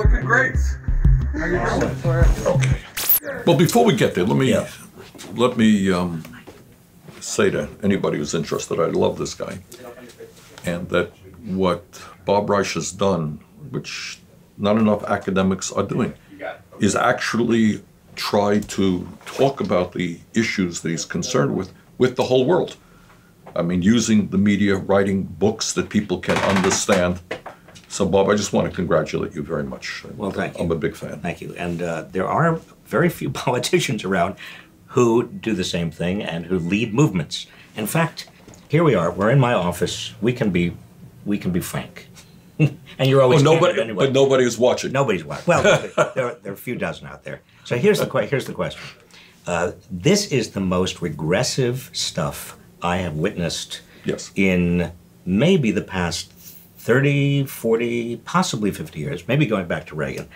looking great. How you doing? Okay. Well, before we get there, let me say to anybody who's interested, I love this guy, and that what Bob Reich has done, which not enough academics are doing, is actually try to talk about the issues that he's concerned with the whole world. I mean, using the media, writing books that people can understand. So, Bob, I just want to congratulate you very much. Well, thank you. I'm a big fan. Thank you. And there are very few politicians around who do the same thing and who lead movements. In fact, here we are. We're in my office. We can be frank. And you're always anyway. But nobody is watching. Nobody's watching. Well, there are a few dozen out there. So here's the question. This is the most regressive stuff I have witnessed in maybe the past 30, 40, possibly 50 years, maybe going back to Reagan.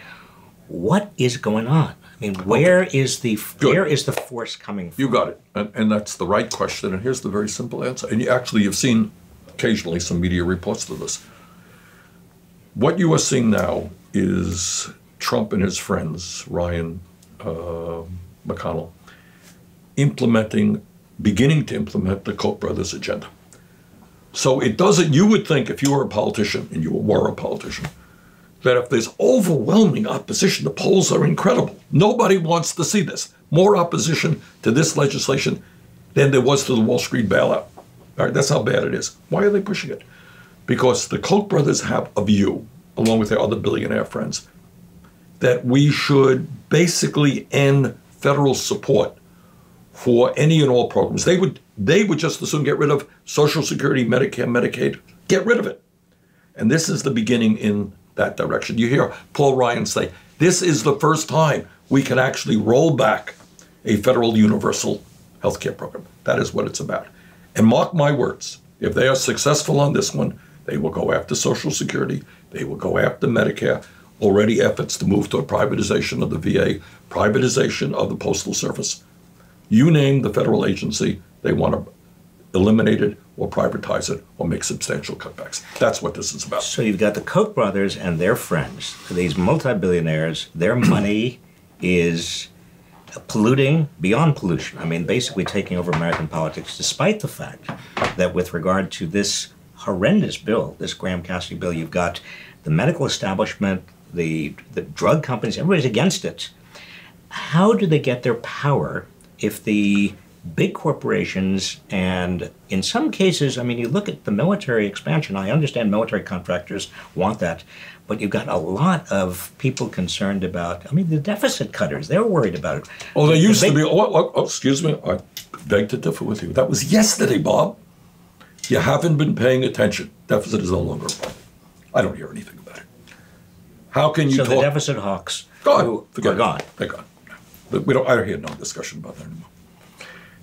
What is going on? I mean, where is the force coming from? You got it. And that's the right question. And here's the very simple answer. And you've seen occasionally some media reports to this. What you are seeing now is Trump and his friends, Ryan, McConnell, beginning to implement the Koch brothers agenda. So it doesn't, you would think if you were a politician, and you were a politician, that if there's overwhelming opposition, the polls are incredible. Nobody wants to see this. More opposition to this legislation than there was to the Wall Street bailout. All right, that's how bad it is. Why are they pushing it? Because the Koch brothers have a view, along with their other billionaire friends, that we should basically end federal support for any and all programs. They would just as soon get rid of Social Security, Medicare, Medicaid, get rid of it. And this is the beginning in that direction. You hear Paul Ryan say, this is the first time we can actually roll back a federal universal health care program. That is what it's about. And mark my words, if they are successful on this one, they will go after Social Security, they will go after Medicare, already efforts to move to a privatization of the VA, privatization of the Postal Service. You name the federal agency, they want to eliminate it or privatize it or make substantial cutbacks. That's what this is about. So you've got the Koch brothers and their friends, these multi-billionaires. Their money is polluting beyond pollution. I mean, basically taking over American politics, despite the fact that with regard to this horrendous bill, this Graham-Cassidy bill, you've got the medical establishment, the drug companies, everybody's against it. How do they get their power if the big corporations, and in some cases, I mean, you look at the military expansion, I understand military contractors want that, but you've got a lot of people concerned about, I mean, the deficit cutters, they're worried about it. Oh, they used to be, excuse me, I beg to differ with you. That was yesterday, Bob. You haven't been paying attention. Deficit is no longer a problem. I don't hear anything about it. How can you talk? So the deficit hawks are gone. They're gone. I don't hear no discussion about that anymore.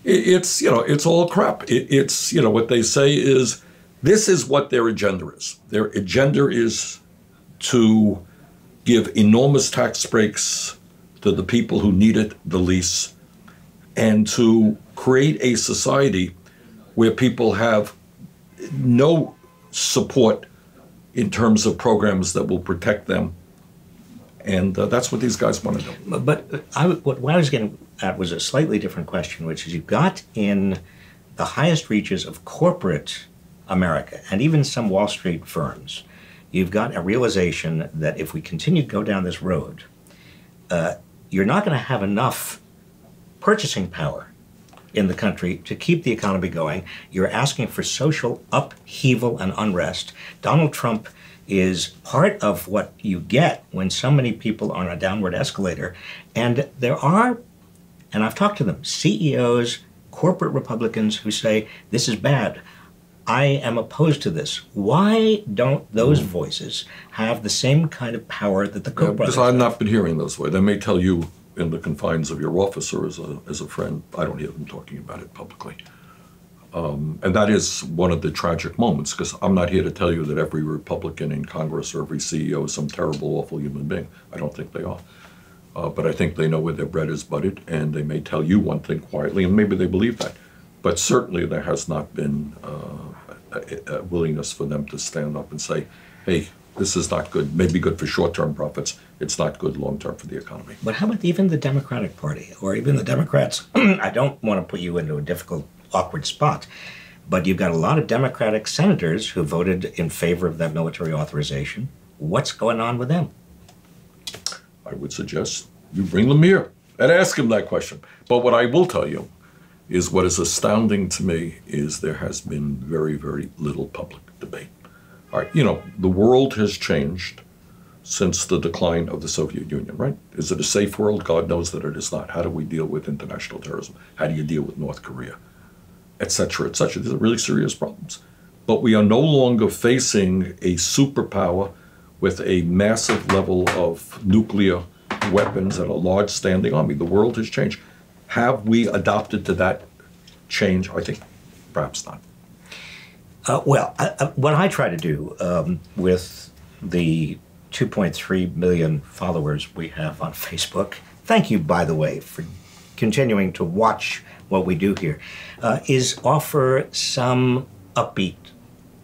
It's all crap. It's what they say is, this is what their agenda is. Their agenda is to give enormous tax breaks to the people who need it the least, and to create a society where people have no support in terms of programs that will protect them. And that's what these guys want to do. But what I was getting at was a slightly different question, which is you've got in the highest reaches of corporate America, and even some Wall Street firms, you've got a realization that if we continue to go down this road, you're not going to have enough purchasing power in the country to keep the economy going. You're asking for social upheaval and unrest. Donald Trump is part of what you get when so many people are on a downward escalator. And there are, and I've talked to them, CEOs, corporate Republicans who say, this is bad. I am opposed to this. Why don't those voices have the same kind of power that the Koch brothers have? Because I've not been hearing those voices. They may tell you in the confines of your office or as a friend. I don't hear them talking about it publicly. And that is one of the tragic moments, because I'm not here to tell you that every Republican in Congress or every CEO is some terrible, awful human being. I don't think they are. But I think they know where their bread is buttered, and they may tell you one thing quietly, and maybe they believe that. But certainly there has not been a willingness for them to stand up and say, hey, this is not good. Maybe good for short-term profits. It's not good long-term for the economy. But how about even the Democratic Party or even the Democrats? I don't want to put you into a difficult, awkward spot, but you've got a lot of Democratic senators who voted in favor of that military authorization. What's going on with them? I would suggest you bring them here and ask him that question. But what I will tell you is what is astounding to me is there has been very, very little public debate. All right, you know, the world has changed since the decline of the Soviet Union, right? Is it a safe world? God knows that it is not. How do we deal with international terrorism? How do you deal with North Korea? Et cetera, et cetera. These are really serious problems. But we are no longer facing a superpower with a massive level of nuclear weapons and a large standing army. The world has changed. Have we adopted to that change? I think perhaps not. What I try to do with the 2.3 million followers we have on Facebook, thank you, by the way, for continuing to watch what we do here, is offer some upbeat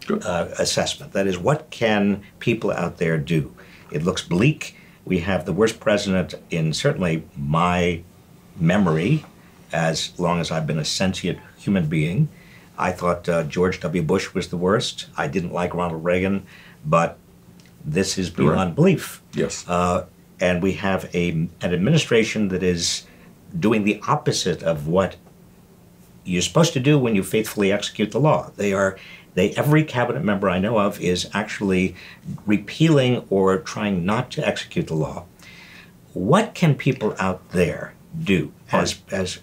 assessment. That is, what can people out there do? It looks bleak. We have the worst president in certainly my memory, as long as I've been a sentient human being. I thought George W. Bush was the worst. I didn't like Ronald Reagan, but this is beyond belief. Yes. And we have an administration that is doing the opposite of what you're supposed to do when you faithfully execute the law. Every cabinet member I know of is actually repealing or trying not to execute the law. What can people out there do as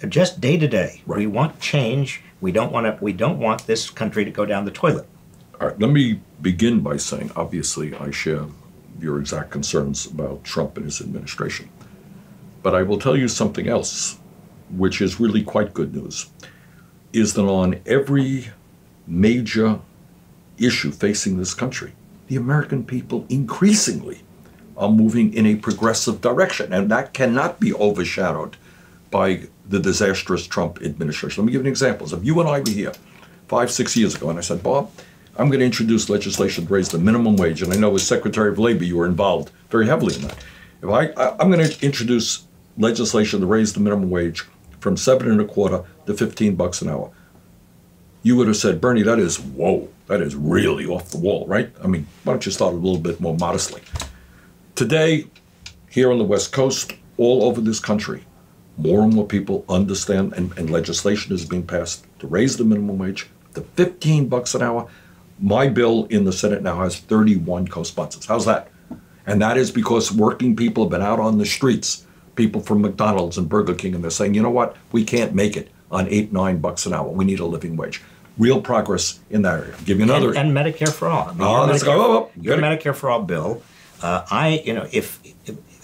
just day to day? We want change. We don't want this country to go down the toilet. All right, let me begin by saying, obviously, I share your exact concerns about Trump and his administration. But I will tell you something else, which is really quite good news, is that on every major issue facing this country, the American people increasingly are moving in a progressive direction, and that cannot be overshadowed by the disastrous Trump administration. Let me give you an example. If you and I were here 5, 6 years ago, and I said, Bob, I'm going to introduce legislation to raise the minimum wage, and I know as Secretary of Labor you were involved very heavily in that. If I'm going to introduce legislation to raise the minimum wage from $7.25 to $15 an hour, you would have said, Bernie, that is, whoa, that is really off the wall, right? I mean, why don't you start a little bit more modestly? Today, here on the West Coast, all over this country, more and more people understand, and legislation is being passed to raise the minimum wage to $15 an hour. My bill in the Senate now has 31 co-sponsors. How's that? And that is because working people have been out on the streets, people from McDonald's and Burger King, and they're saying, you know what, we can't make it on $8, $9 an hour. We need a living wage. Real progress in that area. I'll give you another. And Medicare for all. Your Medicare for all bill.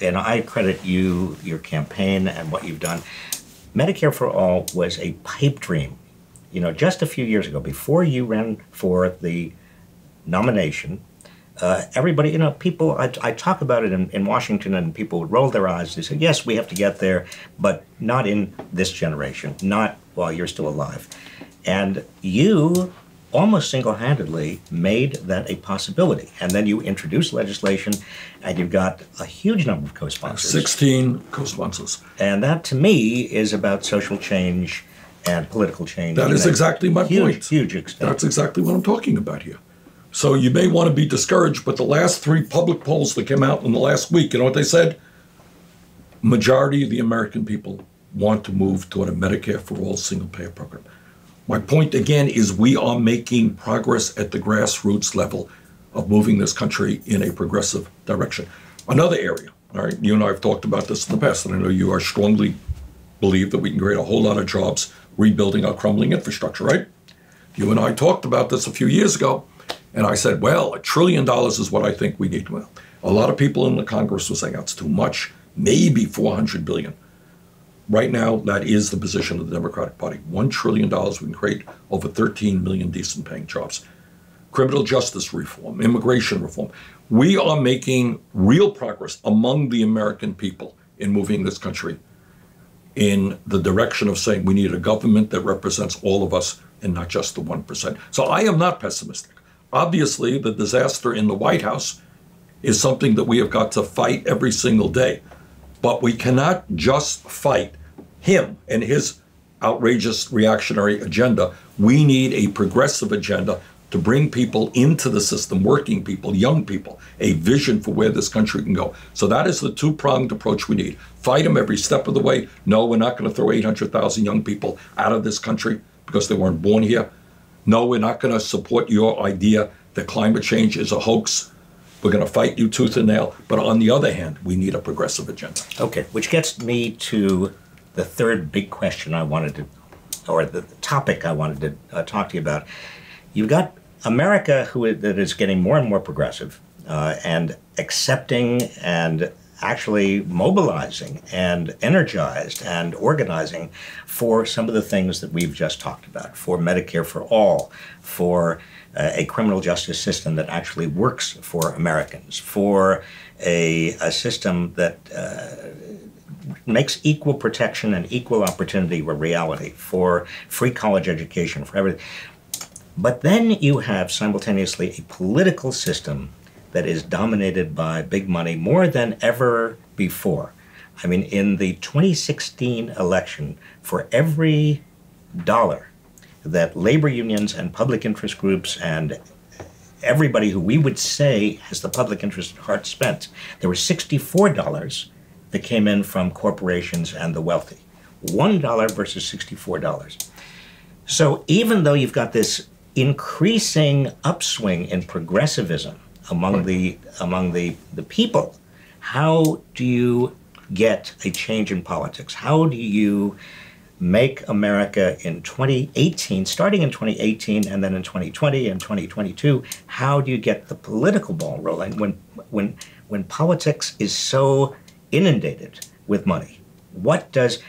And I credit you, your campaign, and what you've done. Medicare for all was a pipe dream. You know, just a few years ago, before you ran for the nomination, everybody, people, I talk about it in Washington, and people would roll their eyes. They say, yes, we have to get there, but not in this generation, not while you're still alive. And you almost single-handedly made that a possibility. And then you introduced legislation, and you've got a huge number of co-sponsors. 16 co-sponsors. And that, to me, is about social change and political change. That is exactly my point. Huge extent. That's exactly what I'm talking about here. So you may want to be discouraged, but the last 3 public polls that came out in the last week, you know what they said? Majority of the American people want to move toward a Medicare for all single-payer program. My point, again, is we are making progress at the grassroots level of moving this country in a progressive direction. Another area, all right, you and I have talked about this in the past, and I know you are strongly believe that we can create a whole lot of jobs rebuilding our crumbling infrastructure, right? You and I talked about this a few years ago, and I said, well, $1 trillion is what I think we need. Well, a lot of people in the Congress were saying that's too much, maybe $400 billion. Right now, that is the position of the Democratic Party. $1 trillion, we can create over 13 million decent paying jobs. Criminal justice reform, immigration reform. We are making real progress among the American people in moving this country in the direction of saying we need a government that represents all of us and not just the 1%. So I am not pessimistic. Obviously, the disaster in the White House is something that we have got to fight every single day. But we cannot just fight him and his outrageous reactionary agenda. We need a progressive agenda to bring people into the system, working people, young people, a vision for where this country can go. So that is the two-pronged approach we need. Fight them every step of the way. No, we're not going to throw 800,000 young people out of this country because they weren't born here. No, we're not going to support your idea that climate change is a hoax. We're going to fight you tooth and nail. But on the other hand, we need a progressive agenda. Okay, which gets me to the third big question I wanted to, or the topic I wanted to talk to you about. You've got America that is getting more and more progressive and accepting and actually mobilizing and energized and organizing for some of the things that we've just talked about, for Medicare for all, for a criminal justice system that actually works for Americans, for a system that makes equal protection and equal opportunity a reality, for free college education, for everything. But then you have simultaneously a political system that is dominated by big money more than ever before. I mean, in the 2016 election, for every dollar that labor unions and public interest groups and everybody who we would say has the public interest at heart spent, there were $64 that came in from corporations and the wealthy. $1 versus $64. So even though you've got this increasing upswing in progressivism among the people, how do you get a change in politics? How do you make America in 2018, starting in 2018 and then in 2020 and 2022, how do you get the political ball rolling when politics is so inundated with money? What does,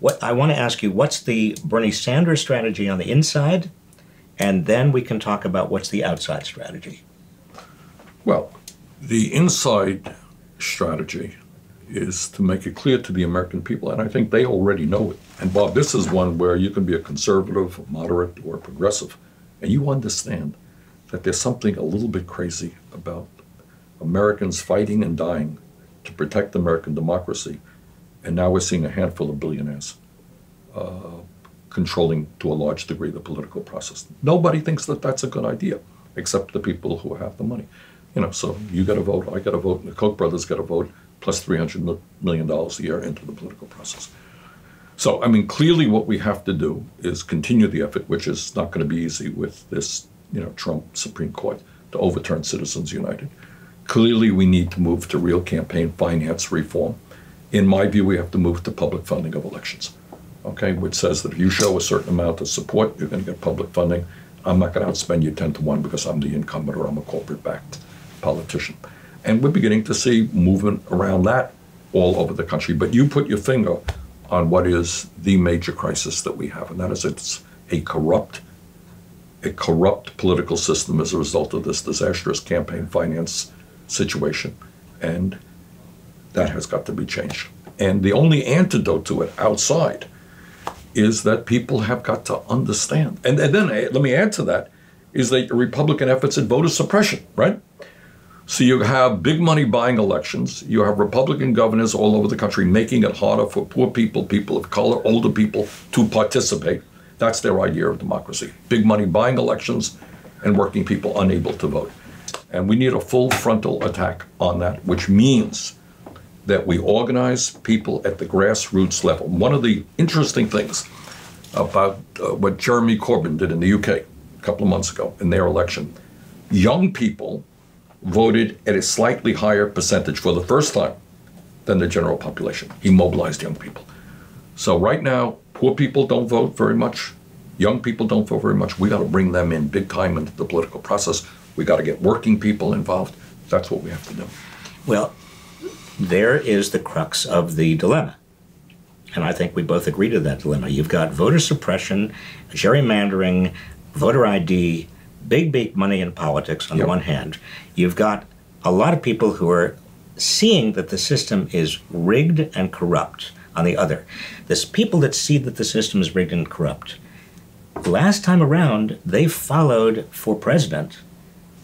what I want to ask you, what's the Bernie Sanders strategy on the inside? And then we can talk about what's the outside strategy. Well, the inside strategy is to make it clear to the American people, and I think they already know it. And Bob, this is one where you can be a conservative, a moderate, or a progressive, and you understand that there's something a little bit crazy about Americans fighting and dying to protect American democracy, and now we're seeing a handful of billionaires controlling to a large degree the political process. Nobody thinks that that's a good idea, except the people who have the money. So you got to vote, I got to vote, and the Koch brothers got to vote, plus $300 million a year into the political process. So, I mean, clearly what we have to do is continue the effort, which is not going to be easy with this, Trump Supreme Court, to overturn Citizens United. Clearly, we need to move to real campaign finance reform. In my view, we have to move to public funding of elections, okay, which says that if you show a certain amount of support, you're going to get public funding. I'm not going to outspend you 10 to 1 because I'm the incumbent or I'm a corporate-backed politician. And we're beginning to see movement around that all over the country. But you put your finger on what is the major crisis that we have, and that is it's a corrupt political system as a result of this disastrous campaign finance situation, and that has got to be changed. And the only antidote to it outside is that people have got to understand. And then let me add to that, is that Republican efforts at voter suppression, right? So you have big money buying elections. You have Republican governors all over the country making it harder for poor people, people of color, older people to participate. That's their idea of democracy. Big money buying elections and working people unable to vote. And we need a full frontal attack on that, which means that we organize people at the grassroots level. One of the interesting things about what Jeremy Corbyn did in the UK a couple of months ago in their election, young people voted at a slightly higher percentage for the first time than the general population. He mobilized young people. So right now, poor people don't vote very much. Young people don't vote very much. We got to bring them in big time into the political process. We got to get working people involved. That's what we have to do. Well, there is the crux of the dilemma. And I think we both agree to that dilemma. You've got voter suppression, gerrymandering, voter ID, big money in politics on the one hand. You've got a lot of people who are seeing that the system is rigged and corrupt on the other. There's people that see that the system is rigged and corrupt. Last time around, they followed for president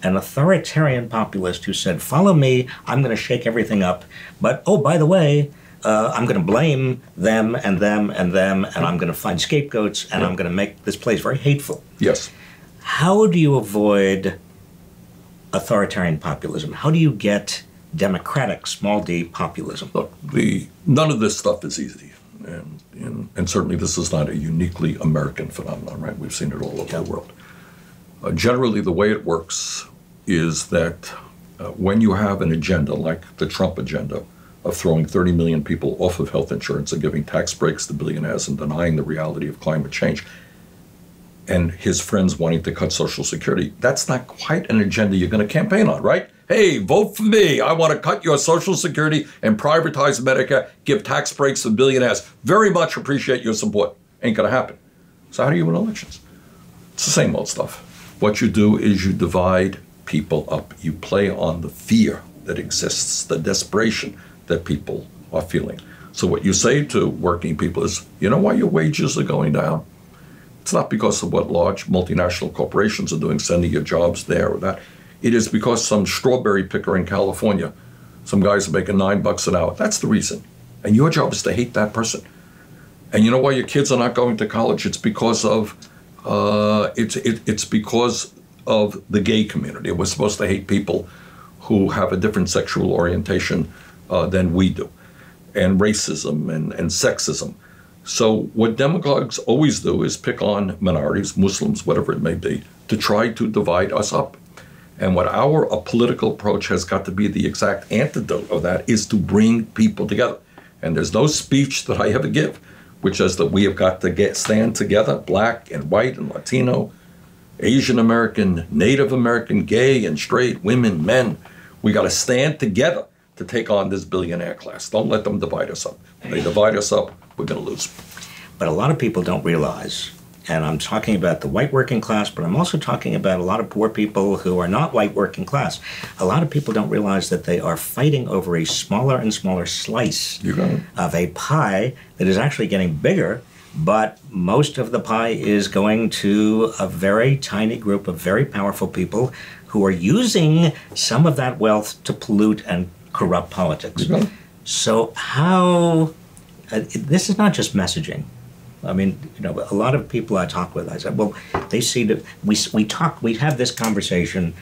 an authoritarian populist who said, follow me, I'm going to shake everything up. But, oh, by the way, I'm going to blame them and them and them, and I'm going to find scapegoats, and I'm going to make this place very hateful. Yes. How do you avoid authoritarian populism? How do you get democratic, small d, populism? Look, none of this stuff is easy. And certainly this is not a uniquely American phenomenon, right? We've seen it all over the world. Generally, the way it works is that when you have an agenda like the Trump agenda of throwing 30 million people off of health insurance and giving tax breaks to billionaires and denying the reality of climate change, and his friends wanting to cut Social Security, that's not quite an agenda you're going to campaign on, right? Hey, vote for me. I want to cut your Social Security and privatize Medicare, give tax breaks to billionaires. Very much appreciate your support. Ain't going to happen. So how do you win elections? It's the same old stuff. What you do is you divide people up. You play on the fear that exists, the desperation that people are feeling. So what you say to working people is, you know why your wages are going down? It's not because of what large multinational corporations are doing, sending your jobs there or that. It is because some strawberry picker in California, some guys are making $9 an hour. That's the reason. And your job is to hate that person. And you know why your kids are not going to college? It's because of it's because of the gay community. We're supposed to hate people who have a different sexual orientation than we do, and racism and sexism. So what demagogues always do is pick on minorities, Muslims, whatever it may be, to try to divide us up. And what our political approach has got to be, the exact antidote of that, is to bring people together. And there's no speech that I ever give which is that we have got to stand together, black and white and Latino, Asian American, Native American, gay and straight, women, men. We got to stand together to take on this billionaire class. Don't let them divide us up. When they divide us up, we're going to lose. But a lot of people don't realize, and I'm talking about the white working class, but I'm also talking about a lot of poor people who are not white working class. A lot of people don't realize that they are fighting over a smaller and smaller slice of a pie that is actually getting bigger, but most of the pie is going to a very tiny group of very powerful people who are using some of that wealth to pollute and corrupt politics. So how, this is not just messaging. I mean, you know, a lot of people I talk with, I said, well, they see that we have this conversation.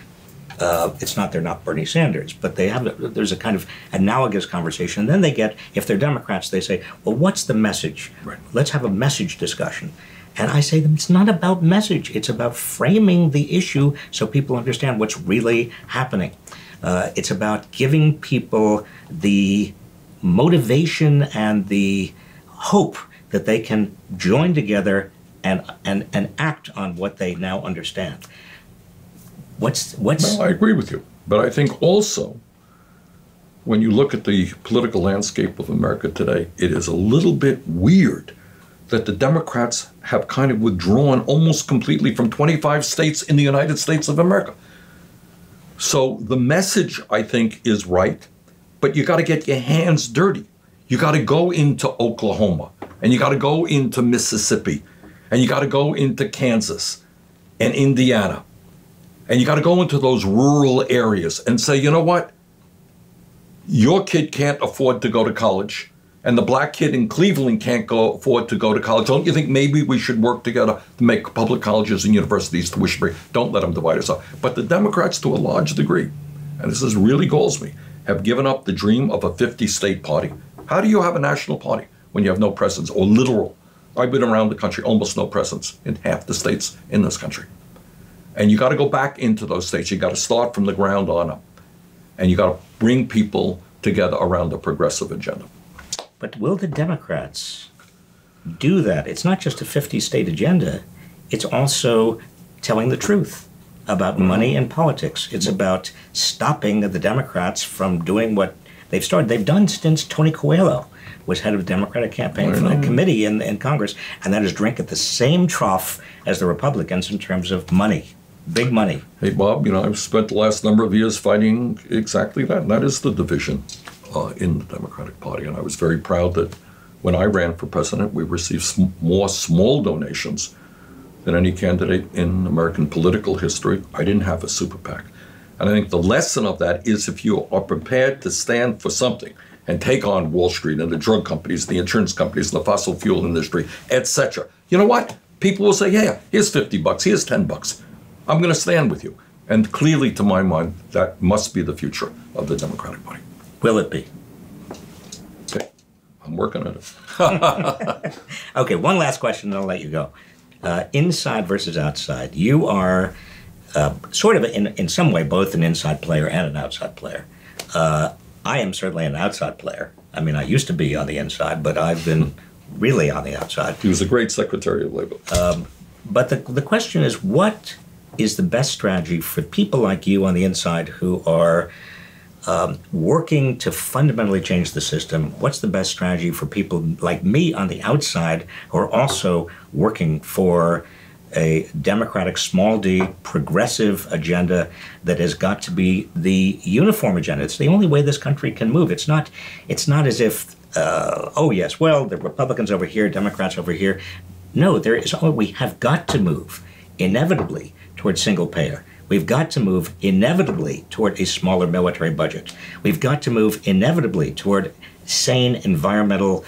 It's not, they're not Bernie Sanders, but there's a kind of analogous conversation. And then they get, if they're Democrats, they say, well, what's the message? Right. Let's have a message discussion. And I say to them, it's not about message. It's about framing the issue so people understand what's really happening. It's about giving people the motivation and the hope that they can join together and act on what they now understand. No, I agree with you. But I think also, when you look at the political landscape of America today, it is a little bit weird that the Democrats have kind of withdrawn almost completely from 25 states in the United States of America. So the message, I think, is right, but you got to get your hands dirty. You got to go into Oklahoma, and you got to go into Mississippi, and you got to go into Kansas and Indiana, and you got to go into those rural areas and say, you know what? Your kid can't afford to go to college, and the black kid in Cleveland can't afford to go to college. Don't you think maybe we should work together to make public colleges and universities tuition-free? Don't let them divide us up. But the Democrats, to a large degree, and this is really galls me, have given up the dream of a 50-state party. How do you have a national party when you have no presence, or literal? I've been around the country, almost no presence in half the states in this country. And you got to go back into those states. You got to start from the ground on up. And you got to bring people together around a progressive agenda. But will the Democrats do that? It's not just a 50-state agenda. It's also telling the truth about money and politics. It's about stopping the Democrats from doing what they've started. They've done since Tony Coelho was head of the Democratic campaign for the committee in Congress, and that is drink at the same trough as the Republicans in terms of money. Big money. Hey, Bob, you know, I've spent the last number of years fighting exactly that, and that is the division in the Democratic Party. And I was very proud that when I ran for president, we received more small donations than any candidate in American political history. I didn't have a super PAC. And I think the lesson of that is if you are prepared to stand for something and take on Wall Street and the drug companies, the insurance companies, the fossil fuel industry, etc. You know what? People will say, yeah, here's $50, here's $10. I'm going to stand with you. And clearly, to my mind, that must be the future of the Democratic Party. Will it be? Okay, I'm working on it. Okay, one last question, and I'll let you go. Inside versus outside. You are sort of, in some way, both an inside player and an outside player. I am certainly an outside player. I mean, I used to be on the inside, but I've been really on the outside. He was a great Secretary of Labor. But the question is, what is the best strategy for people like you on the inside who are working to fundamentally change the system? What's the best strategy for people like me on the outside who are also working for a democratic, small d, progressive agenda that has got to be the uniform agenda? It's the only way this country can move. It's not as if, oh yes, well, the Republicans over here, Democrats over here. No, we have got to move inevitably toward single payer. We've got to move inevitably toward a smaller military budget. We've got to move inevitably toward sane environmental,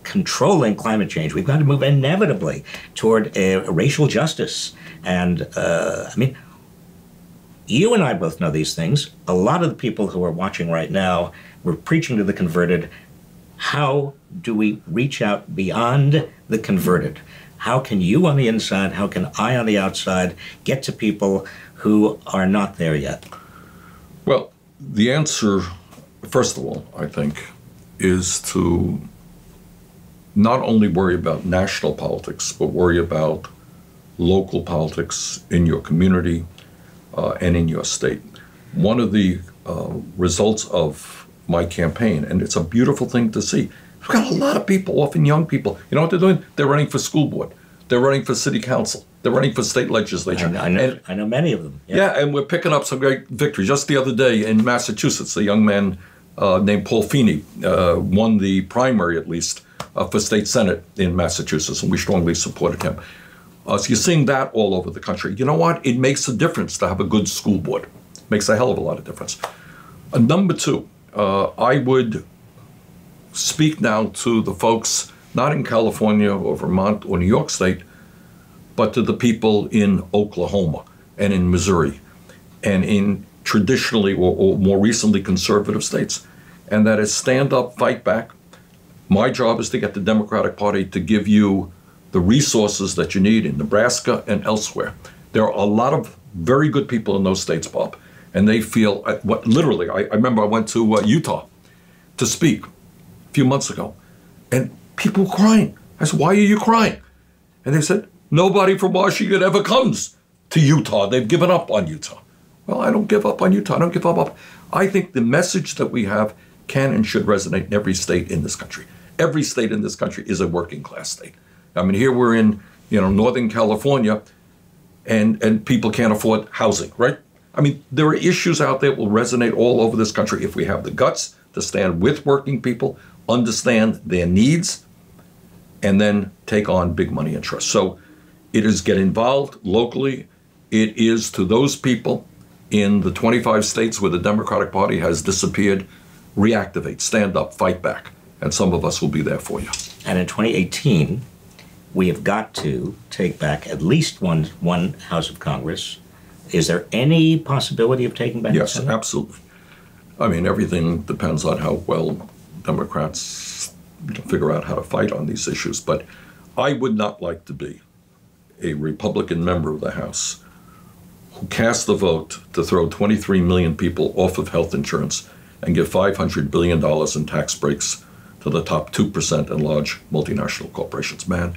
controlling climate change. We've got to move inevitably toward racial justice. And I mean, you and I both know these things. A lot of the people who are watching right now, we're preaching to the converted. How do we reach out beyond the converted? How can you on the inside, how can I on the outside get to people who are not there yet? Well, the answer, first of all, I think, is to not only worry about national politics, but worry about local politics in your community and in your state. One of the results of my campaign, and it's a beautiful thing to see, we've got a lot of people, often young people. You know what they're doing? They're running for school board. They're running for city council. They're running for state legislature. I know many of them. Yeah, and we're picking up some great victories. Just the other day in Massachusetts, a young man named Paul Feeney won the primary, at least, for state senate in Massachusetts, and we strongly supported him. So you're seeing that all over the country. You know what? It makes a difference to have a good school board. It makes a hell of a lot of difference. Number two, I would speak now to the folks, not in California or Vermont or New York State, but to the people in Oklahoma and in Missouri and in traditionally or more recently conservative states. And that is stand up, fight back. My job is to get the Democratic Party to give you the resources that you need in Nebraska and elsewhere. There are a lot of very good people in those states, Bob, and they feel, literally, I remember I went to Utah to speak a few months ago, and people were crying. I said, why are you crying? And they said, nobody from Washington ever comes to Utah. They've given up on Utah. Well, I don't give up on Utah. I don't give up. I think the message that we have can and should resonate in every state in this country. Every state in this country is a working class state. I mean, here we're in, Northern California, and people can't afford housing, right? I mean, there are issues out there that will resonate all over this country if we have the guts to stand with working people, understand their needs, and then take on big money interests. So it is get involved locally. It is to those people in the 25 states where the Democratic Party has disappeared, reactivate, stand up, fight back. And some of us will be there for you. And in 2018, we have got to take back at least one House of Congress. Is there any possibility of taking back the Senate? Yes, absolutely. I mean, everything depends on how well Democrats figure out how to fight on these issues. But I would not like to be a Republican member of the House who cast the vote to throw 23 million people off of health insurance and give $500 billion in tax breaks to the top 2% in large multinational corporations. Man,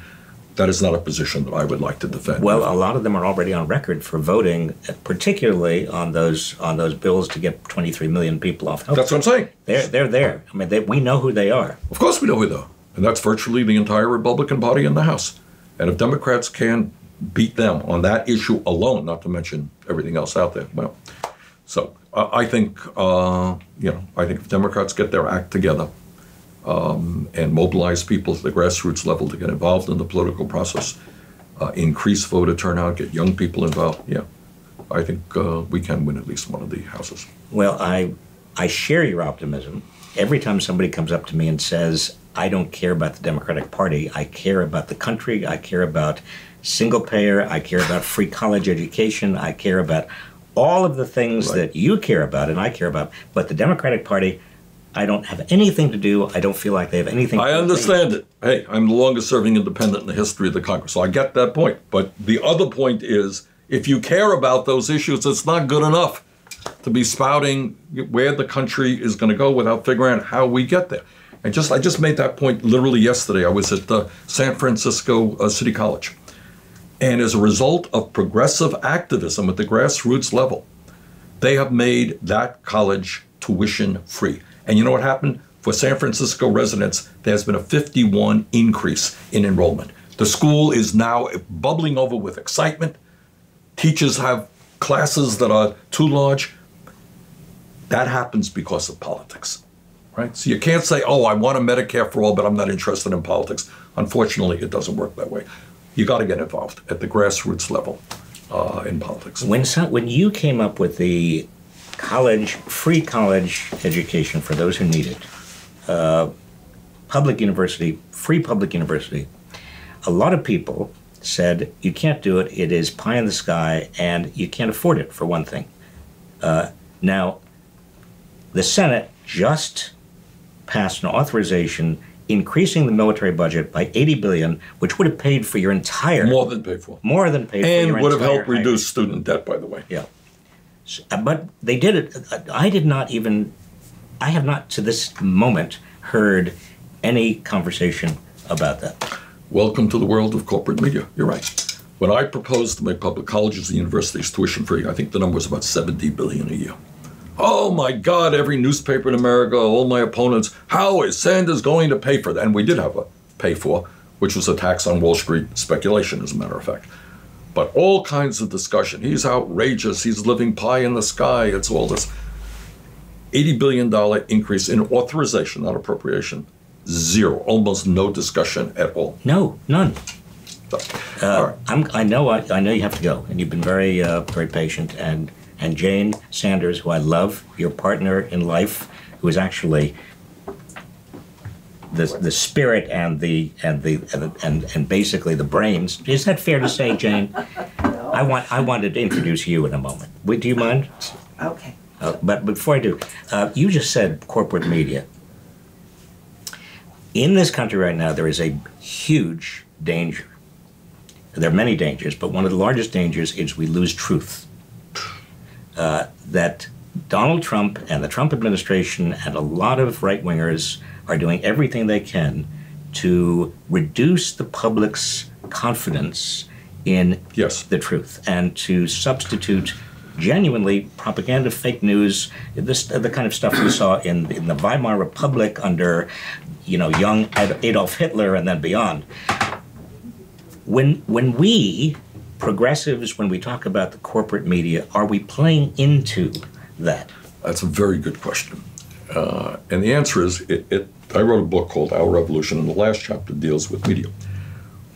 that is not a position that I would like to defend. Well, a lot of them are already on record for voting, particularly on those bills to get 23 million people off health. That's what I'm saying. They're there. I mean, we know who they are. Of course we know who they are. And that's virtually the entire Republican Party in the House. And if Democrats can beat them on that issue alone, not to mention everything else out there, well, so I think, I think if Democrats get their act together and mobilize people to the grassroots level to get involved in the political process, increase voter turnout, get young people involved, I think we can win at least one of the houses. Well, I share your optimism. Every time somebody comes up to me and says, I don't care about the Democratic Party, I care about the country, I care about single payer, I care about free college education, I care about all of the things that you care about and I care about, but the Democratic Party, I don't have anything to do. I don't feel like they have anything to do. I understand it. Hey, I'm the longest serving independent in the history of the Congress, so I get that point. But the other point is, if you care about those issues, it's not good enough to be spouting where the country is going to go without figuring out how we get there. And I just made that point literally yesterday. I was at San Francisco City College. And as a result of progressive activism at the grassroots level, they have made that college tuition free. And you know what happened? For San Francisco residents, there's been a 51 increase in enrollment. The school is now bubbling over with excitement. Teachers have classes that are too large. That happens because of politics, right? So you can't say, oh, I want a Medicare for all, but I'm not interested in politics. Unfortunately, it doesn't work that way. You got to get involved at the grassroots level in politics. When you came up with the free college education for those who need it, public university, free public university, a lot of people said, you can't do it, it is pie in the sky, and you can't afford it, for one thing. Now, the Senate just passed an authorization increasing the military budget by $80 billion, which would have paid for your entire... More than paid for. More than paid for your entire... And would have helped reduce student debt, by the way. Yeah. But they did it. I have not to this moment heard any conversation about that. Welcome to the world of corporate media. You're right. When I proposed to make public colleges and universities tuition free, I think the number was about $70 billion a year. Oh my God, every newspaper in America, all my opponents, how is Sanders going to pay for that? And we did have a pay for, which was a tax on Wall Street speculation, as a matter of fact. But all kinds of discussion. He's outrageous. He's living pie in the sky. It's all this. $80 billion increase in authorization, not appropriation. Zero. Almost no discussion at all. No, none. So, all right. I know you have to go, and you've been very patient. And Jane Sanders, who I love, your partner in life, who is actually the spirit and basically the brains. Is that fair to say, Jane? No. I wanted to introduce you in a moment. Do you mind? Okay. But before I do, you just said corporate media. In this country right now, there is a huge danger. There are many dangers, but one of the largest dangers is we lose truth. That Donald Trump and the Trump administration and a lot of right-wingers are doing everything they can to reduce the public's confidence in the truth and to substitute genuinely propaganda, fake news, the kind of stuff we saw in the Weimar Republic under, young Adolf Hitler and then beyond. When we progressives, when we talk about the corporate media, are we playing into that? That's a very good question. And the answer is, I wrote a book called Our Revolution, and the last chapter deals with media.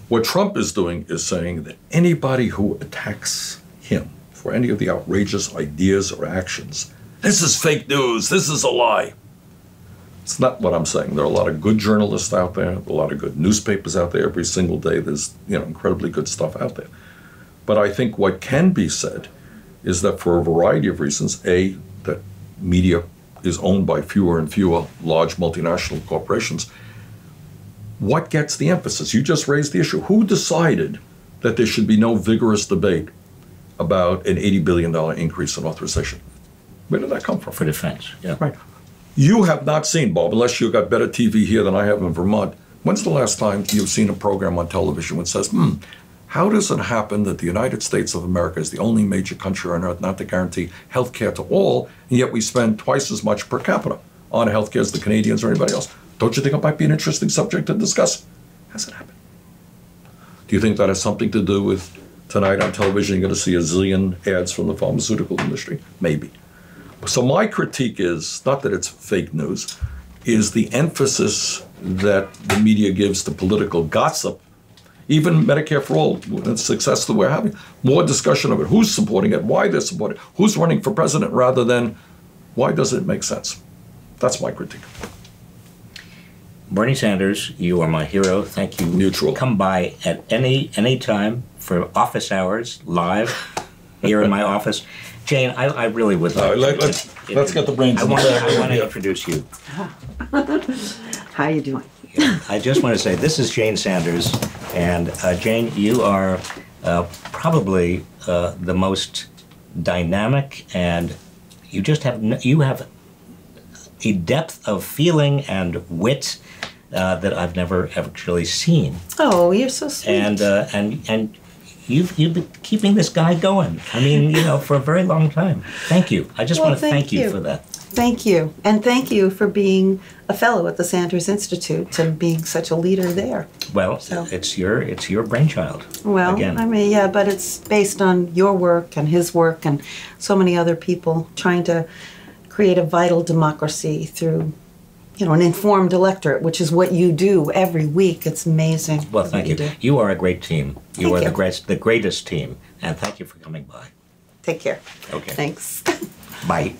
What Trump is doing is saying that anybody who attacks him for any of the outrageous ideas or actions, this is fake news, this is a lie. It's not what I'm saying. There are a lot of good journalists out there, a lot of good newspapers out there every single day. There's incredibly good stuff out there. But I think what can be said is that for a variety of reasons, A, that media is owned by fewer and fewer large multinational corporations. What gets the emphasis? You just raised the issue. Who decided that there should be no vigorous debate about an $80 billion increase in authorization? Where did that come from? For defense, yeah. Right. You have not seen, Bob, unless you've got better TV here than I have in Vermont. When's the last time you've seen a program on television which says, how does it happen that the United States of America is the only major country on earth not to guarantee health care to all, and yet we spend twice as much per capita on health care as the Canadians or anybody else? Don't you think it might be an interesting subject to discuss? Hasn't happened. Do you think that has something to do with tonight on television you're going to see a zillion ads from the pharmaceutical industry? Maybe. So my critique is, not that it's fake news, is the emphasis that the media gives to political gossip even Medicare for All, the success that we're having, more discussion of it, who's supporting it, why they're supporting it, who's running for president, rather than why doesn't it make sense? That's my critique. Bernie Sanders, you are my hero. Thank you. Mutual. Come by at any time for office hours, live, here in my office. Jane, I really would like let's get the brains in the back. I want to introduce you. How you doing? I just want to say this is Jane Sanders, and Jane, you are probably the most dynamic, and you have a depth of feeling and wit that I've never actually seen. Oh, you're so sweet. And you've been keeping this guy going. I mean, for a very long time. Thank you. I just want to thank you for that. Thank you. And thank you for being a fellow at the Sanders Institute and being such a leader there. Well, So- it's your brainchild. Well, again. I mean, yeah, but it's based on your work and his work and so many other people trying to create a vital democracy through, an informed electorate, which is what you do every week. It's amazing. Well, what thank you. do. You are a great team. You Thank are you. the greatest team, and thank you for coming by. Take care. Okay. Thanks. Bye.